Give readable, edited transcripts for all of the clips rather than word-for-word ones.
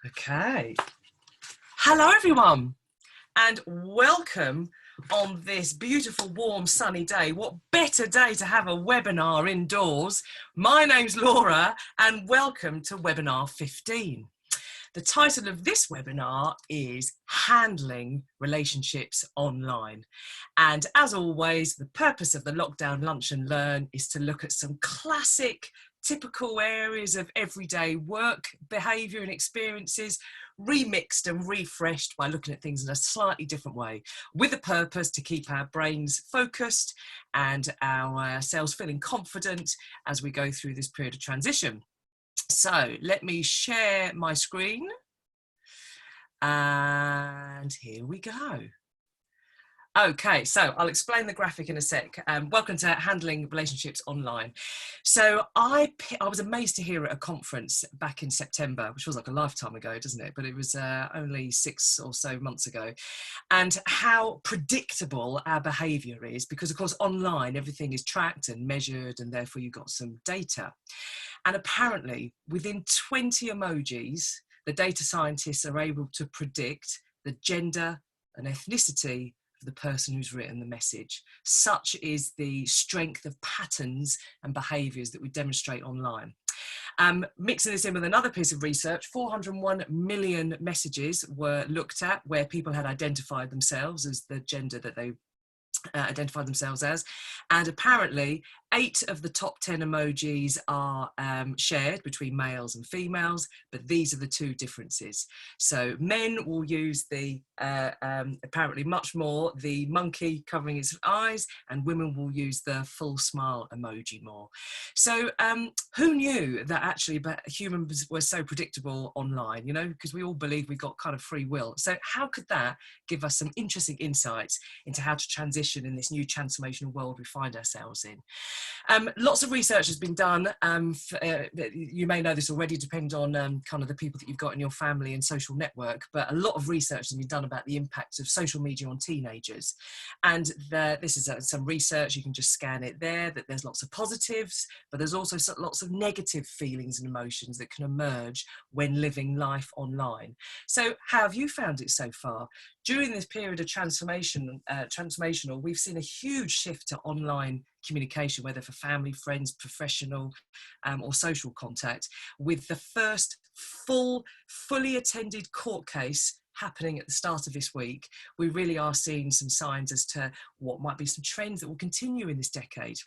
Okay. Hello, everyone, and welcome on this beautiful, warm, sunny day. What better day to have a webinar indoors? My name's Laura, and welcome to webinar 15. The title of this webinar is Handling Relationships Online. And as always, the purpose of the Lockdown Lunch and Learn is to look at some classic, typical areas of everyday work, behaviour and experiences, remixed and refreshed by looking at things in a slightly different way, with the purpose to keep our brains focused and ourselves feeling confident as we go through this period of transition. So let me share my screen, and here we go. Okay, so I'll explain the graphic in a sec. Welcome to Handling Relationships Online. So I was amazed to hear at a conference back in September, which was like a lifetime ago, doesn't it? But it was only 6 or so months ago, and how predictable our behaviour is, because of course online everything is tracked and measured, and therefore you've got some data. And apparently within 20 emojis, the data scientists are able to predict the gender and ethnicity the person who's written the message. Such is the strength of patterns and behaviours that we demonstrate online. Mixing this in with another piece of research, 401 million messages were looked at where people had identified themselves as the gender that they identified themselves as, and apparently 8 of the top 10 emojis are shared between males and females, but these are the two differences. So men will use the apparently much more the monkey covering its eyes, and women will use the full smile emoji more. So who knew that actually humans were so predictable online, you know, because we all believe we've got kind of free will. So how could that give us some interesting insights into how to transition in this new transformational world we find ourselves in? Lots of research has been done. You may know this already, depending on kind of the people that you've got in your family and social network, but a lot of research has been done about the impact of social media on teenagers. And this is some research, you can just scan it there, that there's lots of positives, but there's also lots of negative feelings and emotions that can emerge when living life online. So how have you found it so far? During this period of transformational, we've seen a huge shift to online communication, whether for family, friends, professional, or social contact, with the first fully attended court case happening at the start of this week. We really are seeing some signs as to what might be some trends that will continue in this decade.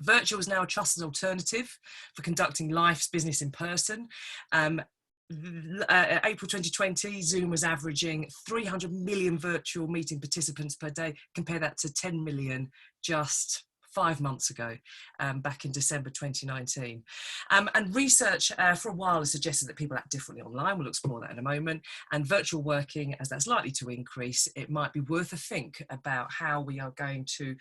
Virtual is now a trusted alternative for conducting life's business in person. April 2020, Zoom was averaging 300 million virtual meeting participants per day. Compare that to 10 million just 5 months ago, back in December 2019. And research for a while has suggested that people act differently online. We'll explore that in a moment. And virtual working, as that's likely to increase, it might be worth a think about how we are going to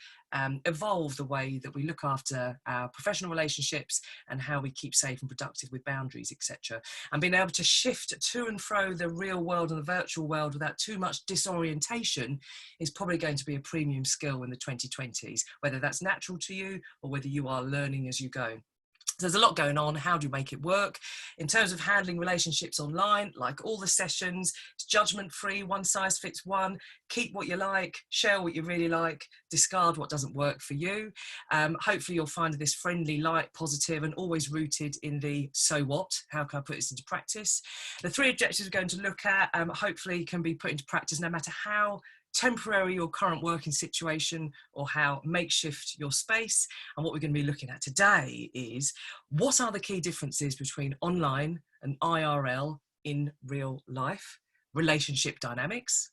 evolve the way that we look after our professional relationships and how we keep safe and productive with boundaries, etc. And being able to shift to and fro the real world and the virtual world without too much disorientation is probably going to be a premium skill in the 2020s, whether that's natural to you or whether you are learning as you go. So there's a lot going on. How do you make it work? In terms of handling relationships online, like all the sessions, it's judgment-free, one size fits one. Keep what you like, share what you really like, discard what doesn't work for you. Hopefully you'll find this friendly, light, positive, and always rooted in the so what? How can I put this into practice? The 3 objectives we're going to look at hopefully can be put into practice no matter how temporary your current working situation or how makeshift your space. And what we're going to be looking at today is, what are the key differences between online and IRL in real life, relationship dynamics?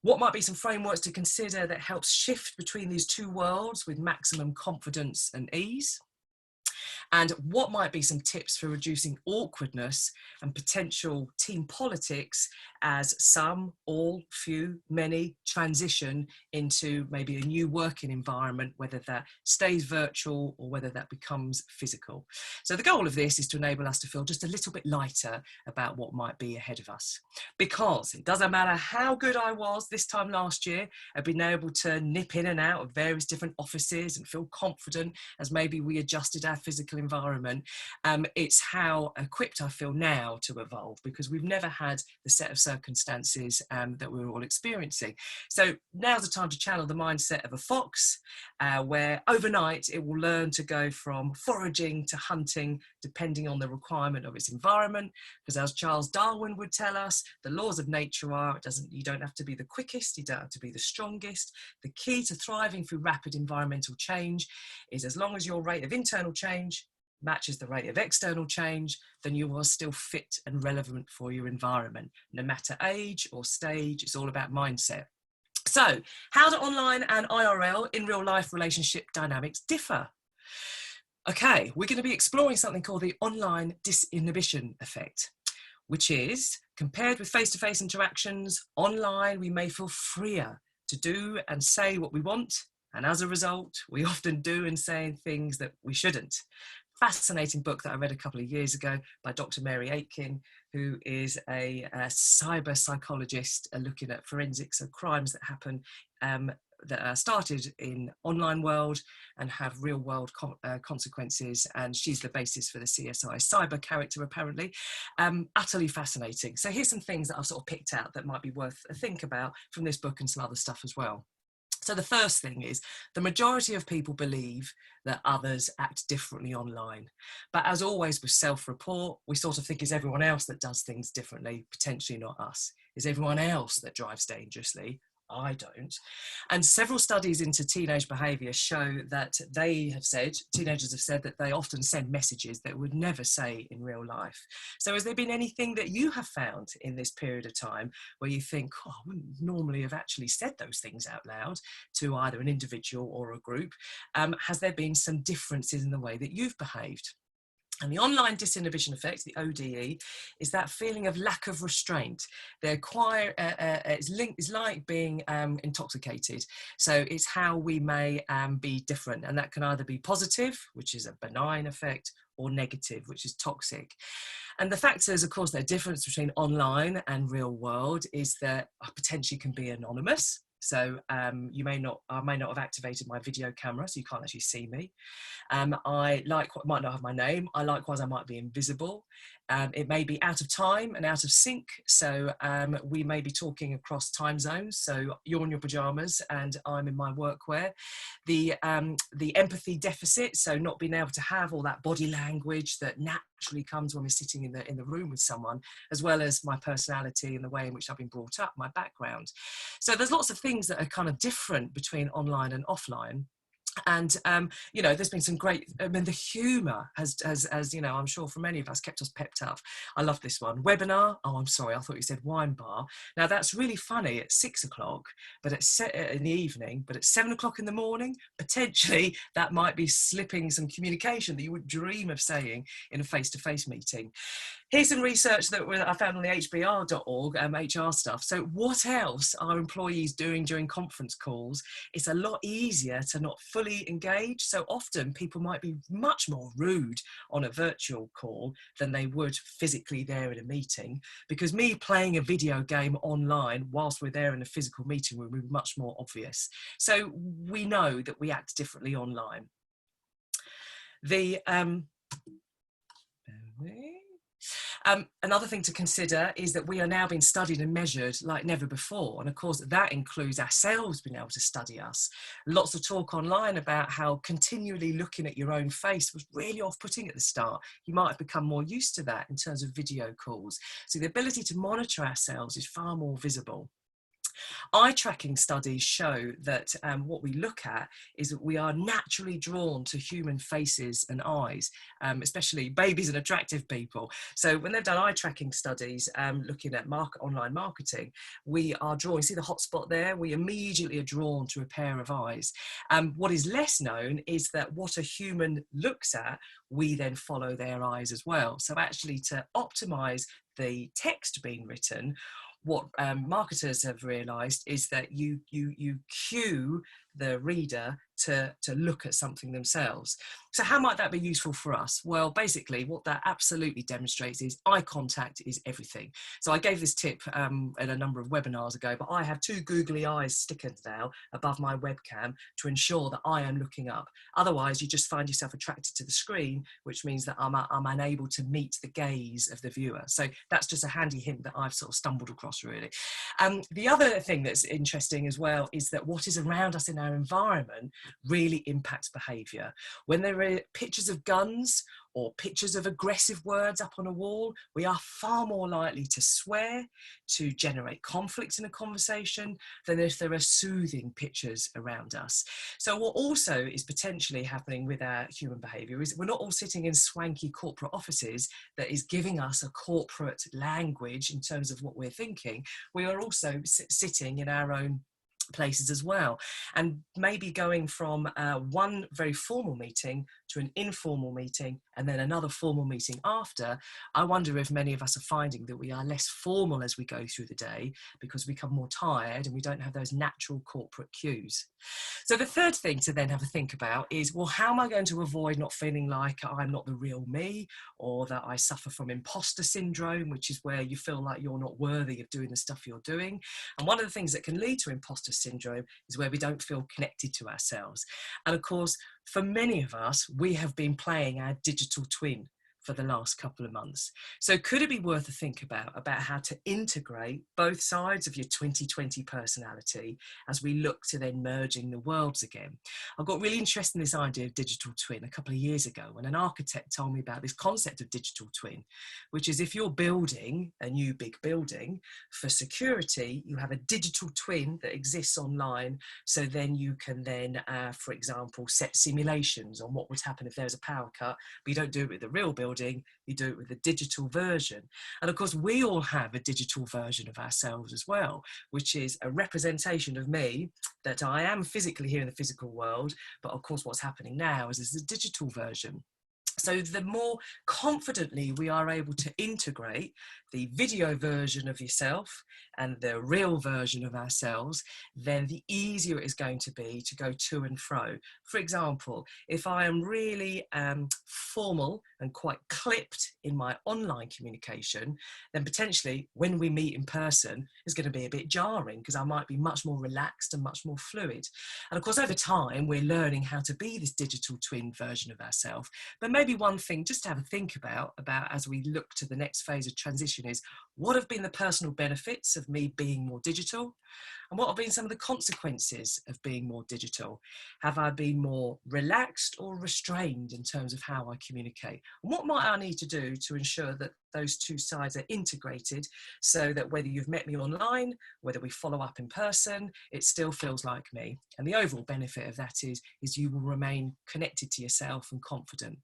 What might be some frameworks to consider that helps shift between these two worlds with maximum confidence and ease? And what might be some tips for reducing awkwardness and potential team politics as some, all, few, many transition into maybe a new working environment, whether that stays virtual or whether that becomes physical. So the goal of this is to enable us to feel just a little bit lighter about what might be ahead of us. Because it doesn't matter how good I was this time last year at being able to nip in and out of various different offices and feel confident as maybe we adjusted our physical environment, it's how equipped I feel now to evolve, because we've never had the set of circumstances that we're all experiencing. So now's the time to channel the mindset of a fox, where overnight it will learn to go from foraging to hunting, depending on the requirement of its environment. Because as Charles Darwin would tell us, the laws of nature are, you don't have to be the quickest, you don't have to be the strongest. The key to thriving through rapid environmental change is, as long as your rate of internal change matches the rate of external change, then you are still fit and relevant for your environment. No matter age or stage, it's all about mindset. So, how do online and IRL, in real life relationship dynamics, differ? Okay, we're going to be exploring something called the online disinhibition effect, which is, compared with face-to-face interactions, online we may feel freer to do and say what we want, and as a result, we often do and say things that we shouldn't. Fascinating book that I read a couple of years ago by Dr. Mary Aitken, who is a cyber psychologist looking at forensics of crimes that happen that are started in online world and have real world consequences, and she's the basis for the CSI cyber character, apparently. Utterly fascinating. So here's some things that I've sort of picked out that might be worth a think about from this book and some other stuff as well. So the first thing is, the majority of people believe that others act differently online. But as always with self-report, we sort of think it's everyone else that does things differently, potentially not us. Is everyone else that drives dangerously? I don't. And several studies into teenage behaviour show that teenagers have said that they often send messages that would never say in real life. So has there been anything that you have found in this period of time where you think, oh, I wouldn't normally have actually said those things out loud to either an individual or a group? Has there been some differences in the way that you've behaved? And the online disinhibition effect, the ODE, is that feeling of lack of restraint. It's like being intoxicated. So it's how we may be different. And that can either be positive, which is a benign effect, or negative, which is toxic. And the factors, of course, the difference between online and real world is that I potentially can be anonymous. So I may not have activated my video camera, so you can't actually see me. I might not have my name. I might be invisible. It may be out of time and out of sync. So we may be talking across time zones. So you're in your pajamas and I'm in my workwear. The empathy deficit, so not being able to have all that body language that naturally comes when we're sitting in the room with someone, as well as my personality and the way in which I've been brought up, my background. So there's lots of things that are kind of different between online and offline. And there's been some great, the humour has I'm sure for many of us kept us pepped up. I love this one. Webinar, oh I'm sorry, I thought you said wine bar. Now that's really funny at 6 o'clock but in the evening, but at 7 o'clock in the morning, potentially that might be slipping some communication that you would dream of saying in a face-to-face meeting. Here's some research that I found on the hbr.org, HR stuff. So what else are employees doing during conference calls? It's a lot easier to not fully engage. So often people might be much more rude on a virtual call than they would physically there in a meeting, because me playing a video game online whilst we're there in a physical meeting would be much more obvious. So we know that we act differently online. Another thing to consider is that we are now being studied and measured like never before. And of course, that includes ourselves being able to study us. Lots of talk online about how continually looking at your own face was really off-putting at the start. You might have become more used to that in terms of video calls. So the ability to monitor ourselves is far more visible. Eye tracking studies show that what we look at is that we are naturally drawn to human faces and eyes, especially babies and attractive people. So when they've done eye tracking studies looking at online marketing, we are drawn, you see the hotspot there, we immediately are drawn to a pair of eyes. What is less known is that what a human looks at, we then follow their eyes as well. So actually to optimize the text being written, what marketers have realised is that you cue the reader to look at something themselves. So how might that be useful for us? Well, basically what that absolutely demonstrates is eye contact is everything. So I gave this tip in a number of webinars ago, but I have 2 googly eyes stickers now above my webcam to ensure that I am looking up. Otherwise you just find yourself attracted to the screen, which means that I'm unable to meet the gaze of the viewer. So that's just a handy hint that I've sort of stumbled across, really. The other thing that's interesting as well is that what is around us in our environment really impacts behaviour. When there are pictures of guns or pictures of aggressive words up on a wall, we are far more likely to swear, to generate conflict in a conversation, than if there are soothing pictures around us. So what also is potentially happening with our human behaviour is we're not all sitting in swanky corporate offices that is giving us a corporate language in terms of what we're thinking. We are also sitting in our own places as well, and maybe going from one very formal meeting to an informal meeting and then another formal meeting after. I wonder if many of us are finding that we are less formal as we go through the day because we become more tired and we don't have those natural corporate cues. So the third thing to then have a think about is, well, how am I going to avoid not feeling like I'm not the real me, or that I suffer from imposter syndrome, which is where you feel like you're not worthy of doing the stuff you're doing. And one of the things that can lead to imposter syndrome is where we don't feel connected to ourselves. And of course, for many of us, we have been playing our digital twin for the last couple of months. So could it be worth a think about how to integrate both sides of your 2020 personality as we look to then merging the worlds again? I got really interested in this idea of digital twin a couple of years ago when an architect told me about this concept of digital twin, which is if you're building a new big building, for security, you have a digital twin that exists online. So then you can then, for example, set simulations on what would happen if there's a power cut, but you don't do it with the real building, you do it with a digital version. And of course, we all have a digital version of ourselves as well, which is a representation of me that I am physically here in the physical world, but of course what's happening now is a digital version. So the more confidently we are able to integrate the video version of yourself and the real version of ourselves, then the easier it is going to be to go to and fro. For example, if I am really formal and quite clipped in my online communication, then potentially when we meet in person is going to be a bit jarring because I might be much more relaxed and much more fluid. And of course, over time, we're learning how to be this digital twin version of ourselves. But maybe one thing just to have a think about as we look to the next phase of transition is, what have been the personal benefits of me being more digital? And what have been some of the consequences of being more digital? Have I been more relaxed or restrained in terms of how I communicate? And what might I need to do to ensure that those two sides are integrated so that whether you've met me online, whether we follow up in person, it still feels like me? And the overall benefit of that is you will remain connected to yourself and confident.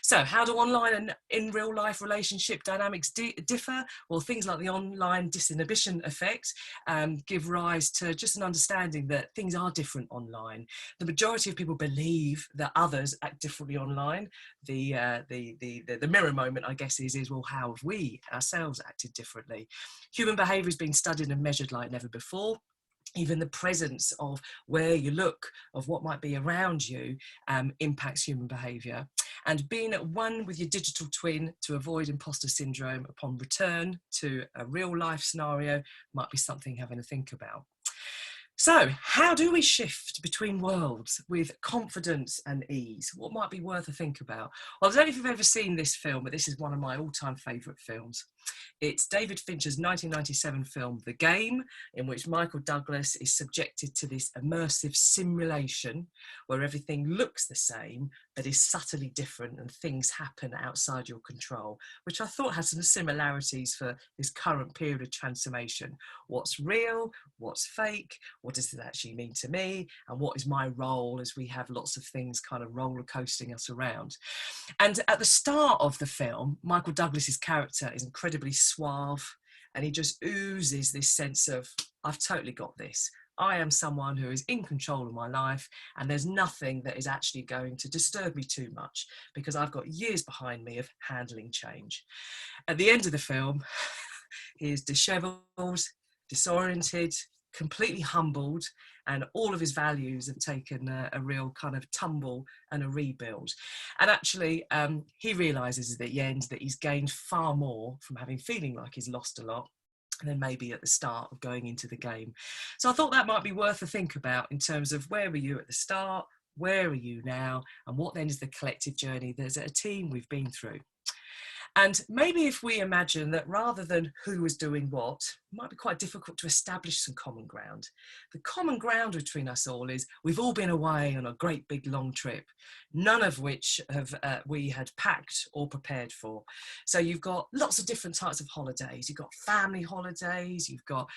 So how do online and in real life relationship dynamics differ? Well, things like the online disinhibition effect give rise to just an understanding that things are different online. The majority of people believe that others act differently online. The mirror moment, I guess, is well, how have we ourselves acted differently? Human behaviour is being studied and measured like never before. Even the presence of where you look, of what might be around you, impacts human behaviour. And being at one with your digital twin to avoid imposter syndrome upon return to a real life scenario might be something having to think about. So how do we shift between worlds with confidence and ease? What might be worth a think about? Well, I don't know if you've ever seen this film, but this is one of my all-time favourite films. It's David Fincher's 1997 film, The Game, in which Michael Douglas is subjected to this immersive simulation where everything looks the same, but is subtly different and things happen outside your control, which I thought had some similarities for this current period of transformation. What's real? What's fake? What does it actually mean to me? And what is my role as we have lots of things kind of roller coasting us around? And at the start of the film, Michael Douglas's character is incredibly suave and he just oozes this sense of, I've totally got this. I am someone who is in control of my life and there's nothing that is actually going to disturb me too much because I've got years behind me of handling change. At the end of the film, he is dishevelled, disoriented, completely humbled, and all of his values have taken a real kind of tumble and a rebuild. And actually, he realises at the end that he's gained far more from having feeling like he's lost a lot than maybe at the start of going into the game. So I thought that might be worth a think about in terms of where were you at the start, where are you now, and what then is the collective journey that as a team we've been through. And maybe if we imagine that rather than who was doing what, it might be quite difficult to establish some common ground. The common ground between us all is we've all been away on a great big long trip, none of which have we had packed or prepared for. So you've got lots of different types of holidays. You've got family holidays, you've got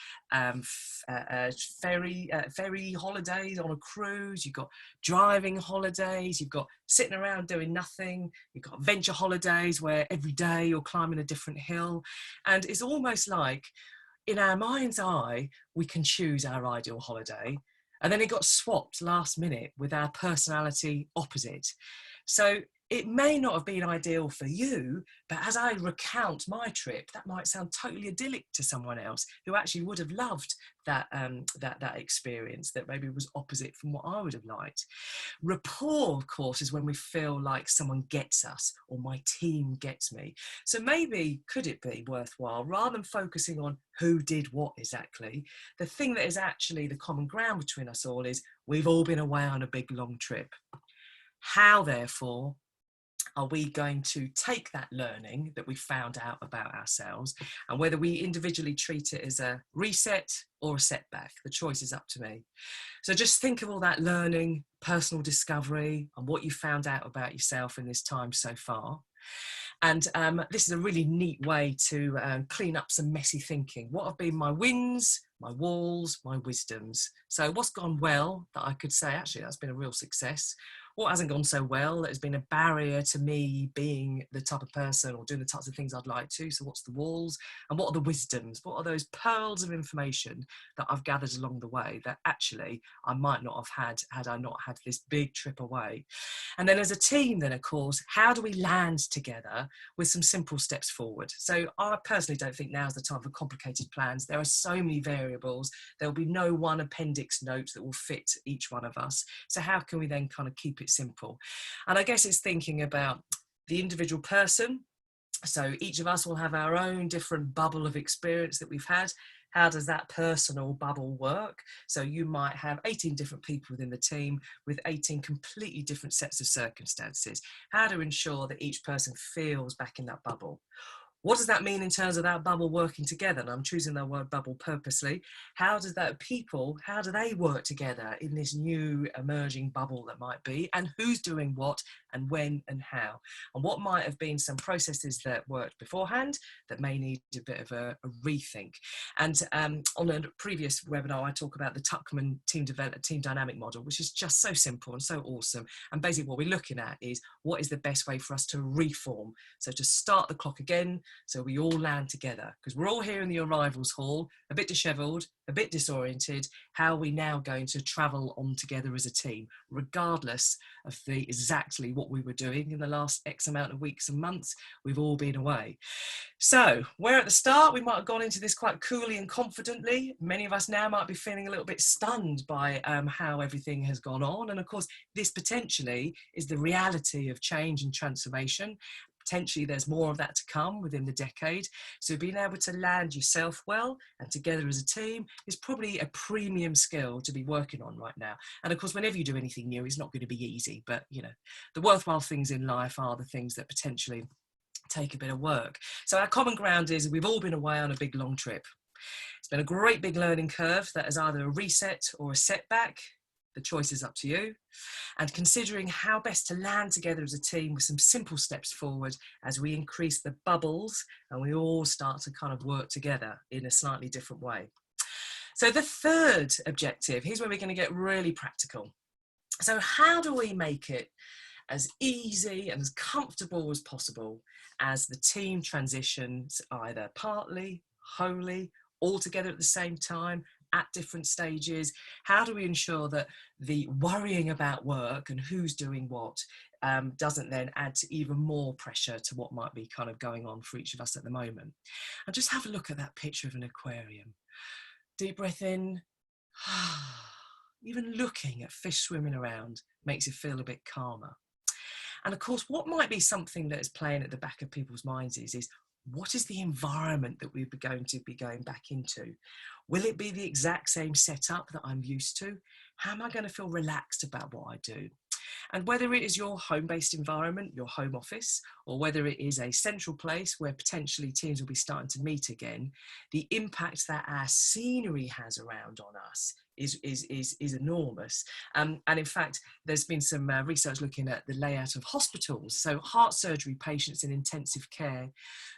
ferry holidays on a cruise, you've got driving holidays, you've got sitting around doing nothing, you've got adventure holidays where every day you're climbing a different hill. And it's almost like in our mind's eye we can choose our ideal holiday, and then it got swapped last minute with our personality opposite. So it may not have been ideal for you, but as I recount my trip, that might sound totally idyllic to someone else who actually would have loved that experience that maybe was opposite from what I would have liked. Rapport, of course, is when we feel like someone gets us or my team gets me. So maybe could it be worthwhile, rather than focusing on who did what exactly, the thing that is actually the common ground between us all is we've all been away on a big long trip. How, therefore, are we going to take that learning that we found out about ourselves, and whether we individually treat it as a reset or a setback? The choice is up to me. So just think of all that learning, personal discovery, and what you found out about yourself in this time so far. And this is a really neat way to clean up some messy thinking. What have been my wins, my walls, my wisdoms? So what's gone well that I could say, actually, that's been a real success? What hasn't gone so well that has been a barrier to me being the type of person or doing the types of things I'd like to? So what's the walls? And what are the wisdoms? What are those pearls of information that I've gathered along the way that actually I might not have had I not had this big trip away? And then as a team, then of course, how do we land together with some simple steps forward? So I personally don't think now's the time for complicated plans. There are so many variables. There'll be no one appendix note that will fit each one of us. So how can we then kind of keep it simple? And I guess it's thinking about the individual person. So each of us will have our own different bubble of experience that we've had. How does that personal bubble work? So you might have 18 different people within the team with 18 completely different sets of circumstances. How to ensure that each person feels back in that bubble? What does that mean in terms of that bubble working together? And I'm choosing the word bubble purposely. How do they work together in this new emerging bubble that might be? And who's doing what and when and how? And what might have been some processes that worked beforehand that may need a bit of a rethink? And on a previous webinar, I talk about the Tuckman team dynamic model, which is just so simple and so awesome. And basically what we're looking at is what is the best way for us to reform? So to start the clock again, so we all land together, because we're all here in the arrivals hall, a bit dishevelled, a bit disoriented. How are we now going to travel on together as a team, regardless of exactly what we were doing in the last X amount of weeks and months? We've all been away. So where at the start we might have gone into this quite coolly and confidently, many of us now might be feeling a little bit stunned by how everything has gone on. And of course, this potentially is the reality of change and transformation. Potentially there's more of that to come within the decade. So being able to land yourself well and together as a team is probably a premium skill to be working on right now. And of course, whenever you do anything new, it's not going to be easy, but you know, the worthwhile things in life are the things that potentially take a bit of work. So our common ground is we've all been away on a big long trip. It's been a great big learning curve that is either a reset or a setback. The choice is up to you. And considering how best to land together as a team with some simple steps forward as we increase the bubbles and we all start to kind of work together in a slightly different way. So the third objective, here's where we're going to get really practical. So how do we make it as easy and as comfortable as possible as the team transitions either partly, wholly, all together at the same time, at different stages? How do we ensure that the worrying about work and who's doing what doesn't then add to even more pressure to what might be kind of going on for each of us at the moment? And just have a look at that picture of an aquarium. Deep breath in. Even looking at fish swimming around makes you feel a bit calmer. And of course, what might be something that is playing at the back of people's minds is what is the environment that we're going to be going back into? Will it be the exact same setup that I'm used to? How am I going to feel relaxed about what I do? And whether it is your home-based environment, your home office, or whether it is a central place where potentially teams will be starting to meet again, the impact that our scenery has around on us is enormous. And in fact, there's been some research looking at the layout of hospitals. So heart surgery patients in intensive care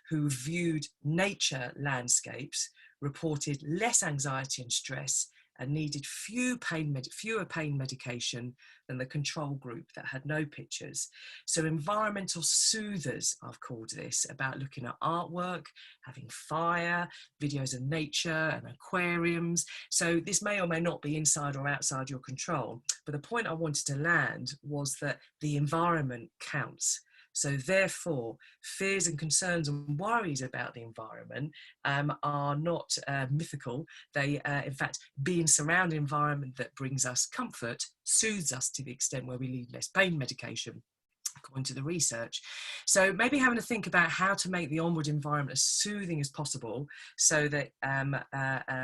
who viewed nature landscapes reported less anxiety and stress and needed fewer pain medication than the control group that had no pictures. So environmental soothers, I've called this, about looking at artwork, having fire, videos of nature and aquariums. So this may or may not be inside or outside your control, but the point I wanted to land was that the environment counts. So therefore, fears and concerns and worries about the environment are not mythical. They, in fact, being surrounded environment that brings us comfort, soothes us to the extent where we need less pain medication, according to the research. So maybe having to think about how to make the onward environment as soothing as possible so that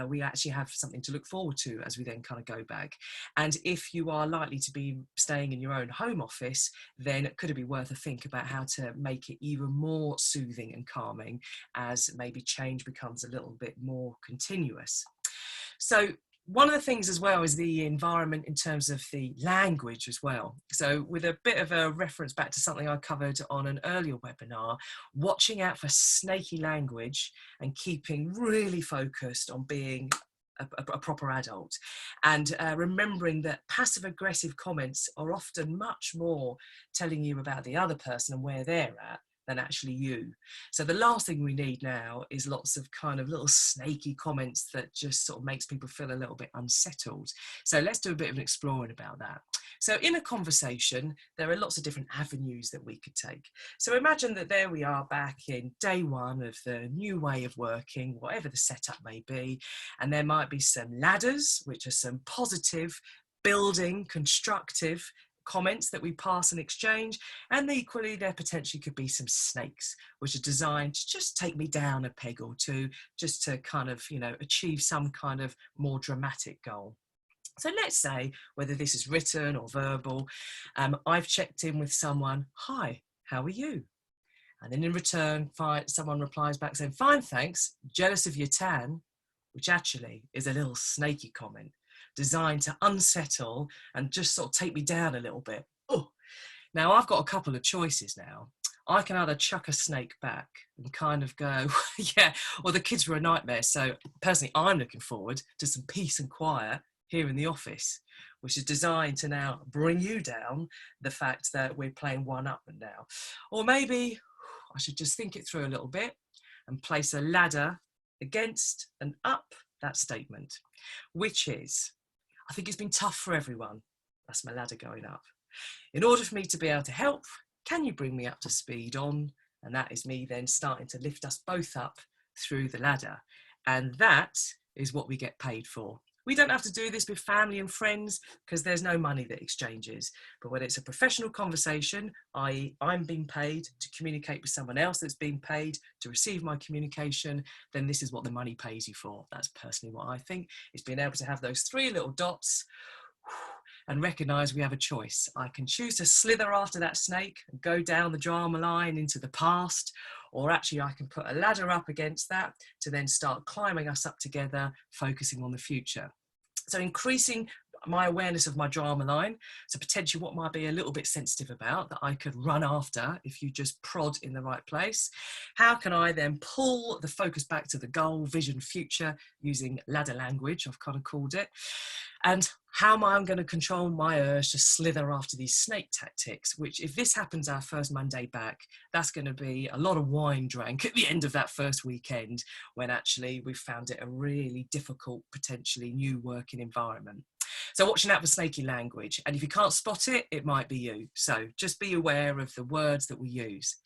we actually have something to look forward to as we then kind of go back. And if you are likely to be staying in your own home office, then could it be worth a think about how to make it even more soothing and calming as maybe change becomes a little bit more continuous. So one of the things as well is the environment in terms of the language as well. So with a bit of a reference back to something I covered on an earlier webinar, watching out for snaky language and keeping really focused on being a proper adult, and remembering that passive aggressive comments are often much more telling you about the other person and where they're at than actually you. So the last thing we need now is lots of kind of little snaky comments that just sort of makes people feel a little bit unsettled. So let's do a bit of an exploring about that. So in a conversation, there are lots of different avenues that we could take. So imagine that there we are back in day one of the new way of working, whatever the setup may be, and there might be some ladders, which are some positive, building, constructive comments that we pass and exchange, and equally there potentially could be some snakes which are designed to just take me down a peg or two, just to kind of, you know, achieve some kind of more dramatic goal. So let's say, whether this is written or verbal, I've checked in with someone, hi, how are you? And then in return, someone replies back saying, fine, thanks, jealous of your tan, which actually is a little snaky comment designed to unsettle and just sort of take me down a little bit. Oh, now I've got a couple of choices now. I can either chuck a snake back and kind of go, yeah, well, the kids were a nightmare. So personally, I'm looking forward to some peace and quiet here in the office, which is designed to now bring you down the fact that we're playing one up and now. Or maybe I should just think it through a little bit and place a ladder against and up that statement, which is, I think it's been tough for everyone. That's my ladder going up. In order for me to be able to help, can you bring me up to speed on? And that is me then starting to lift us both up through the ladder. And that is what we get paid for. We don't have to do this with family and friends because there's no money that exchanges. But when it's a professional conversation, i.e. I'm being paid to communicate with someone else that's being paid to receive my communication, then this is what the money pays you for. That's personally what I think, is being able to have those three little dots and recognise we have a choice. I can choose to slither after that snake and go down the drama line into the past, or actually I can put a ladder up against that to then start climbing us up together, focusing on the future. So increasing my awareness of my drama line, so potentially what might be a little bit sensitive about that I could run after if you just prod in the right place. How can I then pull the focus back to the goal, vision, future using ladder language, I've kind of called it. And how am I going to control my urge to slither after these snake tactics, which if this happens our first Monday back, that's going to be a lot of wine drank at the end of that first weekend when actually we've found it a really difficult, potentially new working environment. So watching out for snaky language. And if you can't spot it, it might be you. So just be aware of the words that we use.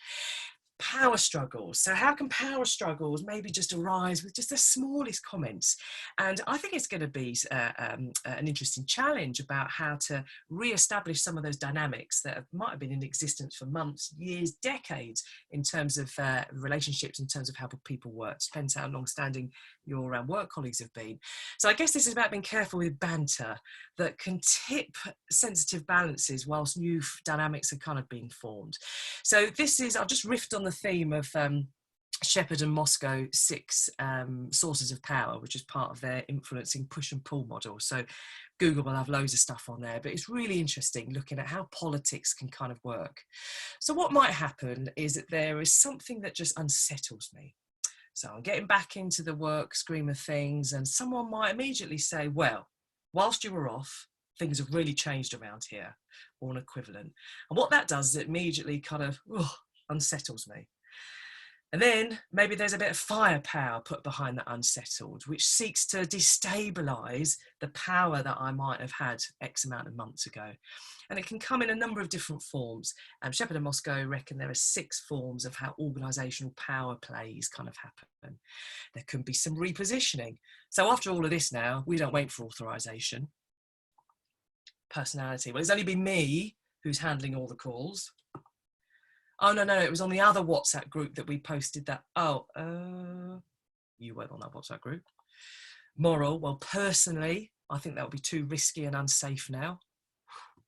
Power struggles. So how can power struggles maybe just arise with just the smallest comments? And I think it's going to be an interesting challenge about how to re-establish some of those dynamics that might have been in existence for months, years, decades in terms of relationships, in terms of how people work. Depends how long-standing your work colleagues have been. So I guess this is about being careful with banter that can tip sensitive balances whilst new dynamics are kind of being formed. So this is, I've just riffed on the theme of Shepherd and Moscow 6 sources of power, which is part of their influencing push and pull model. So Google will have loads of stuff on there, but it's really interesting looking at how politics can kind of work. So what might happen is that there is something that just unsettles me. So I'm getting back into the work stream of things, and someone might immediately say, well, whilst you were off, things have really changed around here, or an equivalent. And what that does is it immediately kind of unsettles me. And then maybe there's a bit of firepower put behind that unsettled, which seeks to destabilise the power that I might have had X amount of months ago. And it can come in a number of different forms. Shepherd and Moscow reckon there are 6 forms of how organisational power plays kind of happen. There can be some repositioning. So after all of this now, we don't wait for authorisation. Personality. Well, it's only been me who's handling all the calls. Oh, no, it was on the other WhatsApp group that we posted that. You weren't on that WhatsApp group. Moral, well, personally, I think that would be too risky and unsafe now,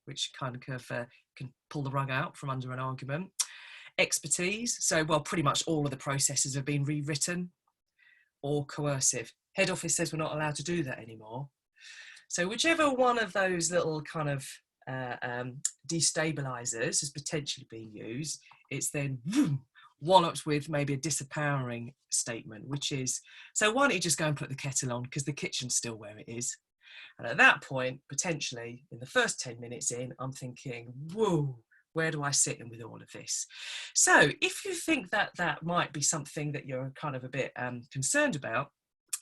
which kind of can pull the rug out from under an argument. Expertise, so, well, pretty much all of the processes have been rewritten. Or coercive. Head office says we're not allowed to do that anymore. So whichever one of those little kind of destabilizers is potentially being used, it's then walloped with maybe a disempowering statement, which is, so why don't you just go and put the kettle on because the kitchen's still where it is. And at that point, potentially in the first 10 minutes in, I'm thinking, whoa, where do I sit in with all of this? So if you think that that might be something that you're kind of a bit concerned about,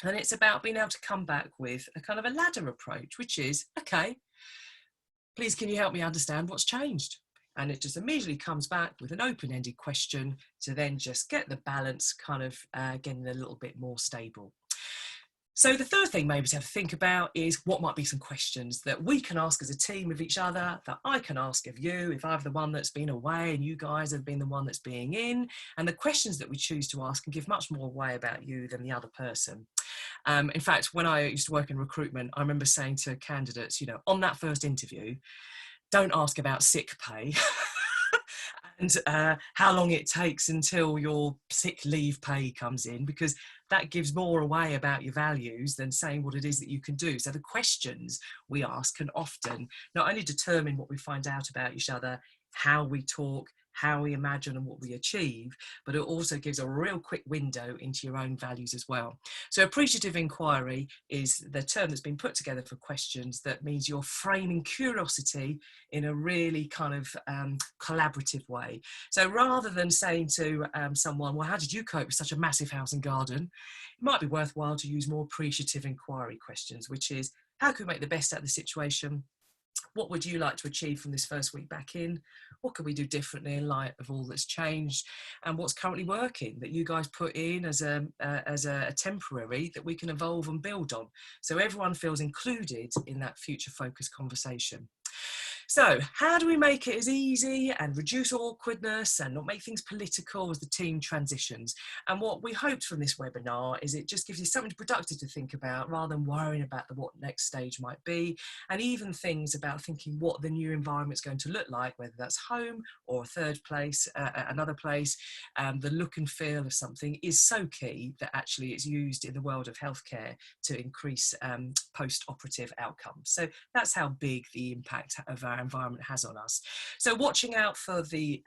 then it's about being able to come back with a kind of a ladder approach, which is, okay, please can you help me understand what's changed? And it just immediately comes back with an open-ended question to then just get the balance kind of getting a little bit more stable. So the third thing maybe to have to think about is what might be some questions that we can ask as a team of each other, that I can ask of you if I'm the one that's been away and you guys have been the one that's being in. And the questions that we choose to ask can give much more away about you than the other person. In fact, when I used to work in recruitment, I remember saying to candidates, you know, on that first interview, don't ask about sick pay and how long it takes until your sick leave pay comes in, because that gives more away about your values than saying what it is that you can do. So the questions we ask can often not only determine what we find out about each other, how we talk, how we imagine and what we achieve, but it also gives a real quick window into your own values as well. So appreciative inquiry is the term that's been put together for questions that means you're framing curiosity in a really kind of collaborative way. So rather than saying to someone, well, how did you cope with such a massive house and garden? It might be worthwhile to use more appreciative inquiry questions, which is, how can we make the best out of the situation? What would you like to achieve from this first week back in? What can we do differently in light of all that's changed? And what's currently working that you guys put in as a temporary that we can evolve and build on? So everyone feels included in that future focused conversation. So how do we make it as easy and reduce awkwardness and not make things political as the team transitions? And what we hoped from this webinar is it just gives you something productive to think about rather than worrying about what next stage might be, and even things about thinking what the new environment's going to look like, whether that's home or a third place, another place. The look and feel of something is so key that actually it's used in the world of healthcare to increase post-operative outcomes. So that's how big the impact of our environment has on us. So watching out for the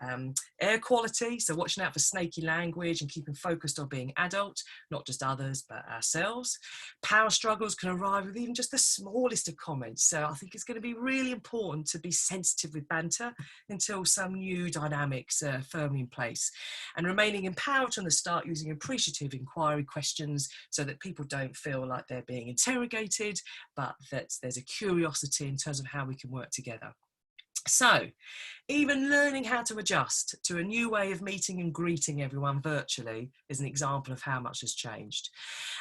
air quality, so watching out for snaky language and keeping focused on being adult, not just others but ourselves. Power struggles can arrive with even just the smallest of comments, so I think it's going to be really important to be sensitive with banter until some new dynamics are firmly in place, and remaining empowered from the start using appreciative inquiry questions so that people don't feel like they're being interrogated, but that there's a curiosity in terms of how we can work together. So, even learning how to adjust to a new way of meeting and greeting everyone virtually is an example of how much has changed.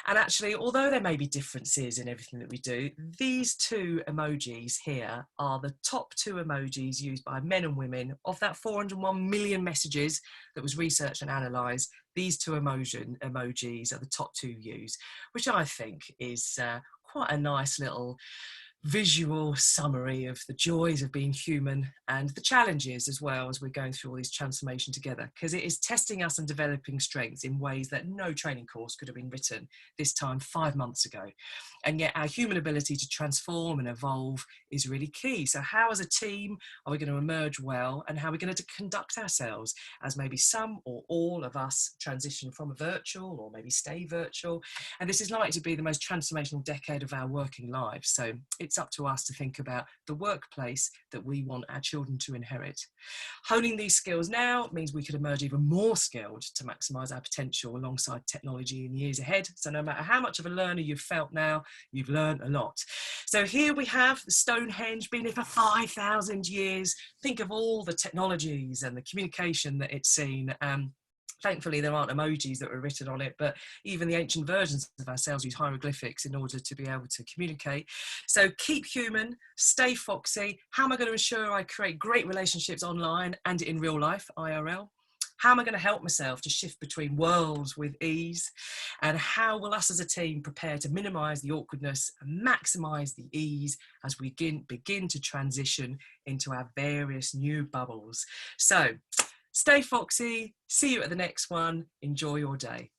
And actually, although there may be differences in everything that we do, these two emojis here are the top two emojis used by men and women. Of that 401 million messages that was researched and analysed, these two emojis are the top two used, which I think is quite a nice little visual summary of the joys of being human and the challenges as well as we're going through all these transformation together, because it is testing us and developing strengths in ways that no training course could have been written this time 5 months ago. And yet our human ability to transform and evolve is really key. So how as a team are we going to emerge well, and how are we going to conduct ourselves as maybe some or all of us transition from a virtual or maybe stay virtual? And this is likely to be the most transformational decade of our working lives. So it's up to us to think about the workplace that we want our children to inherit. Honing these skills now means we could emerge even more skilled to maximise our potential alongside technology in the years ahead. So no matter how much of a learner you've felt now, you've learned a lot. So here we have the Stonehenge, been here for 5,000 years. Think of all the technologies and the communication that it's seen. Thankfully, there aren't emojis that were written on it, but even the ancient versions of ourselves use hieroglyphics in order to be able to communicate. So keep human, stay foxy. How am I going to ensure I create great relationships online and in real life, IRL? How am I going to help myself to shift between worlds with ease? And how will us as a team prepare to minimise the awkwardness and maximise the ease as we begin to transition into our various new bubbles? So, stay foxy, see you at the next one, enjoy your day.